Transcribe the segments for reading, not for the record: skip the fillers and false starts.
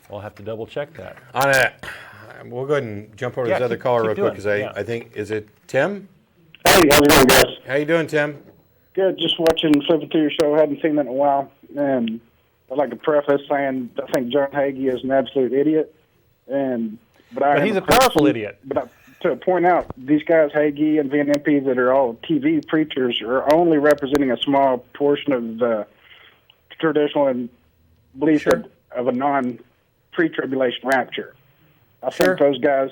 We'll have to double check that. We'll go ahead and jump over to this other caller real quick because I think, is it Tim? Hey, how's it going, guys? How you doing, Tim? Good. Just flipping through your show. Hadn't seen that in a while. And I'd like to preface saying I think John Hagee is an absolute idiot. But he's a powerful idiot. But to point out, these guys, Hagee and VNMP, that are all TV preachers, are only representing a small portion of the traditional and belief of a non-pre-tribulation rapture. I think those guys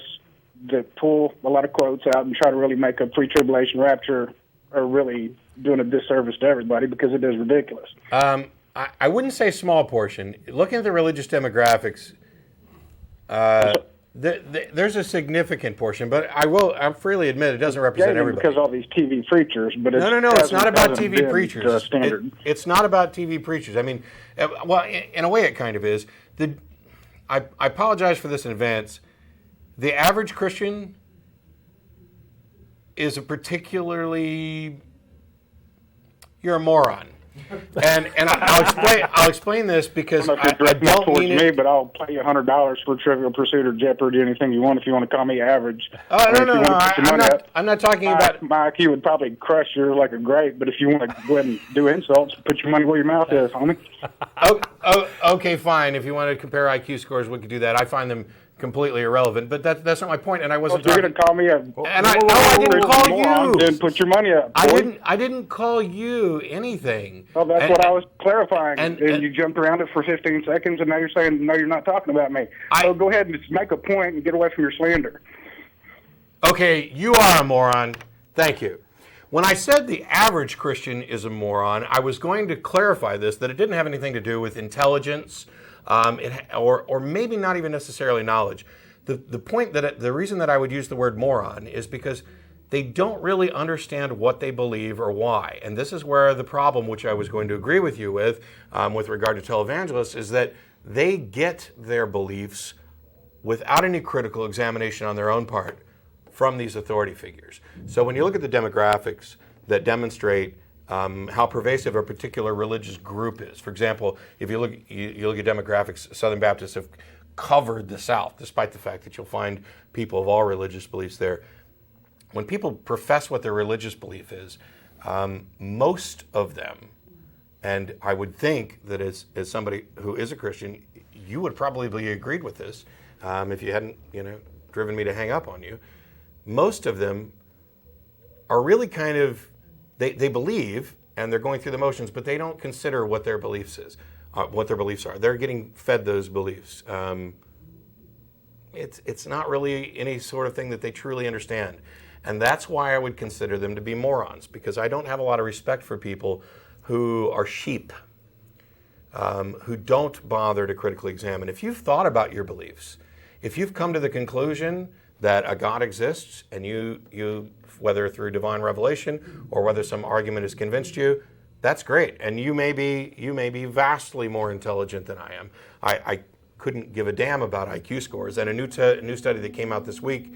that pull a lot of quotes out and try to really make a pre-tribulation rapture are really doing a disservice to everybody because it is ridiculous. I wouldn't say small portion. Looking at the religious demographics, there's a significant portion, but I'll freely admit it doesn't represent everybody. Because all these TV preachers, but no, it's not about TV preachers. It's not about TV preachers. I mean, well, in a way, it kind of is. I apologize for this in advance. The average Christian is you're a moron. And I'll explain this because I don't mean it. But I'll pay you $100 for Trivial Pursuit or Jeopardy, anything you want if you want to call me average. Oh no, I'm not talking about. My IQ would probably crush you like a grape, but if you want to go ahead and do insults, put your money where your mouth is, homie. Okay, fine. If you want to compare IQ scores, we could do that. I find them completely irrelevant, but that's not my point. And I wasn't. You're going to call me a. I didn't call you. Then put your money up. I didn't call you anything. Well, that's what I was clarifying. And you jumped around it for 15 seconds, and now you're saying no, you're not talking about me. So go ahead and just make a point and get away from your slander. Okay, you are a moron. Thank you. When I said the average Christian is a moron, I was going to clarify this, that it didn't have anything to do with intelligence, or maybe not even necessarily knowledge. The reason that I would use the word moron is because they don't really understand what they believe or why. And this is where the problem, which I was going to agree with you with regard to televangelists, is that they get their beliefs without any critical examination on their own part from these authority figures. So when you look at the demographics that demonstrate how pervasive a particular religious group is. For example, if you look at demographics, Southern Baptists have covered the South, despite the fact that you'll find people of all religious beliefs there. When people profess what their religious belief is, most of them, and I would think that as somebody who is a Christian, you would probably agreed with this if you hadn't, driven me to hang up on you. Most of them are really kind of, they believe and they're going through the motions, but they don't consider what their beliefs are. They're getting fed those beliefs. It's not really any sort of thing that they truly understand. And that's why I would consider them to be morons, because I don't have a lot of respect for people who are sheep, who don't bother to critically examine. If you've thought about your beliefs, if you've come to the conclusion that a God exists, and you whether through divine revelation or whether some argument has convinced you, that's great. And you may be vastly more intelligent than I am. I couldn't give a damn about IQ scores. And a new study that came out this week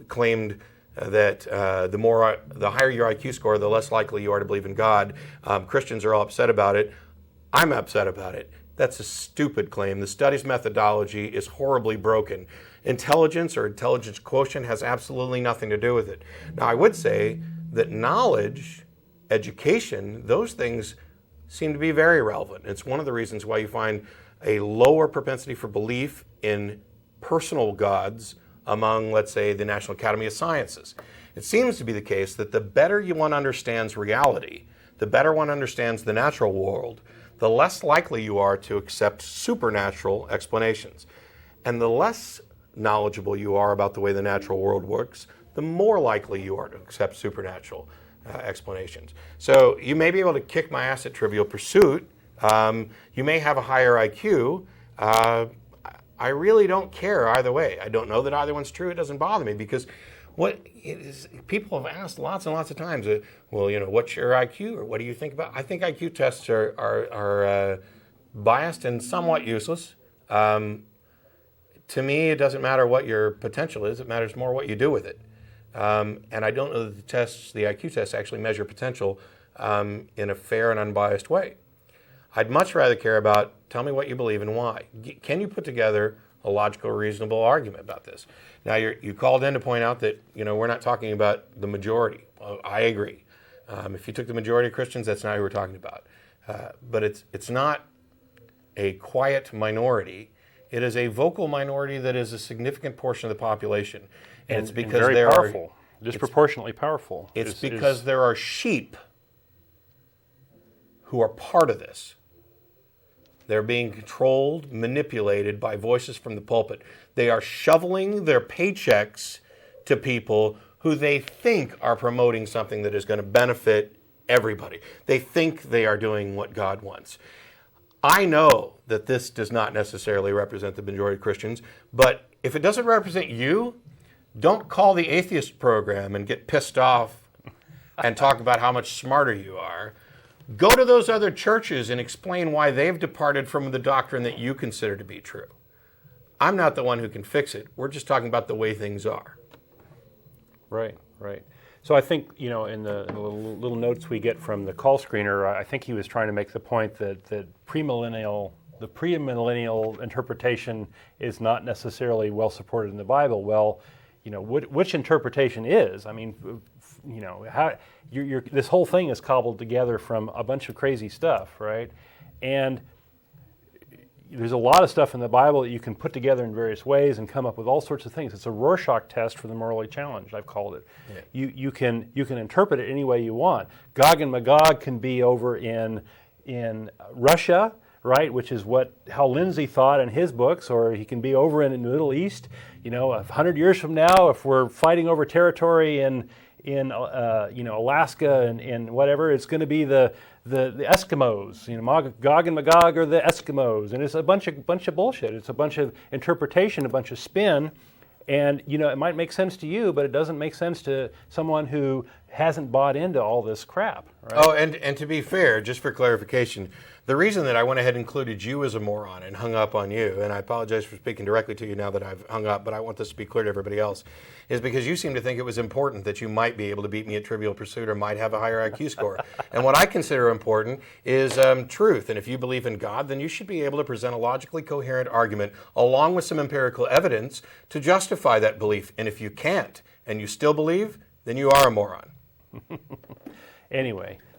claimed that the higher your IQ score, the less likely you are to believe in God. Christians are all upset about it. I'm upset about it. That's a stupid claim. The study's methodology is horribly broken. Intelligence or intelligence quotient has absolutely nothing to do with it. Now, I would say that knowledge, education, those things seem to be very relevant. It's one of the reasons why you find a lower propensity for belief in personal gods among, let's say, the National Academy of Sciences. It seems to be the case that the better one understands reality, the better one understands the natural world, the less likely you are to accept supernatural explanations. And the less knowledgeable you are about the way the natural world works, the more likely you are to accept supernatural explanations. So you may be able to kick my ass at Trivial Pursuit. You may have a higher IQ. I really don't care either way. I don't know that either one's true. It doesn't bother me because people have asked lots and lots of times, what's your IQ or what do you think about? I think IQ tests are biased and somewhat useless. To me, it doesn't matter what your potential is. It matters more what you do with it. And I don't know that the IQ tests actually measure potential in a fair and unbiased way. I'd much rather care about Tell me what you believe and why. Can you put together a logical, reasonable argument about this? Now, you called in to point out that, we're not talking about the majority. Well, I agree. If you took the majority of Christians, that's not who we're talking about. But it's not a quiet minority. It is a vocal minority that is a significant portion of the population. And it's because very there powerful, disproportionately powerful. It's because there are sheep who are part of this. They're being controlled, manipulated by voices from the pulpit. They are shoveling their paychecks to people who they think are promoting something that is going to benefit everybody. They think they are doing what God wants. I know that this does not necessarily represent the majority of Christians, but if it doesn't represent you, don't call the atheist program and get pissed off and talk about how much smarter you are. Go to those other churches and explain why they've departed from the doctrine that you consider to be true. I'm not the one who can fix it. We're just talking about the way things are. Right. So I think, in the little notes we get from the call screener, I think he was trying to make the point that the premillennial interpretation is not necessarily well supported in the Bible. Well, which interpretation is? I mean, how this whole thing is cobbled together from a bunch of crazy stuff, right? And there's a lot of stuff in the Bible that you can put together in various ways and come up with all sorts of things. It's a Rorschach test for the morally challenged, I've called it. Yeah. You can interpret it any way you want. Gog and Magog can be over in Russia, right, which is how Lindsay thought in his books, or he can be over in the Middle East. 100 years from now, if we're fighting over territory in Alaska and whatever, it's going to be the Eskimos. Gog and Magog are the Eskimos, and it's a bunch of bullshit. It's a bunch of interpretation, a bunch of spin, and it might make sense to you, but it doesn't make sense to someone who hasn't bought into all this crap. Right? Oh, and to be fair, just for clarification, the reason that I went ahead and included you as a moron and hung up on you, and I apologize for speaking directly to you now that I've hung up, but I want this to be clear to everybody else, is because you seem to think it was important that you might be able to beat me at Trivial Pursuit or might have a higher IQ score. And what I consider important is truth. And if you believe in God, then you should be able to present a logically coherent argument along with some empirical evidence to justify that belief. And if you can't and you still believe, then you are a moron. Anyway,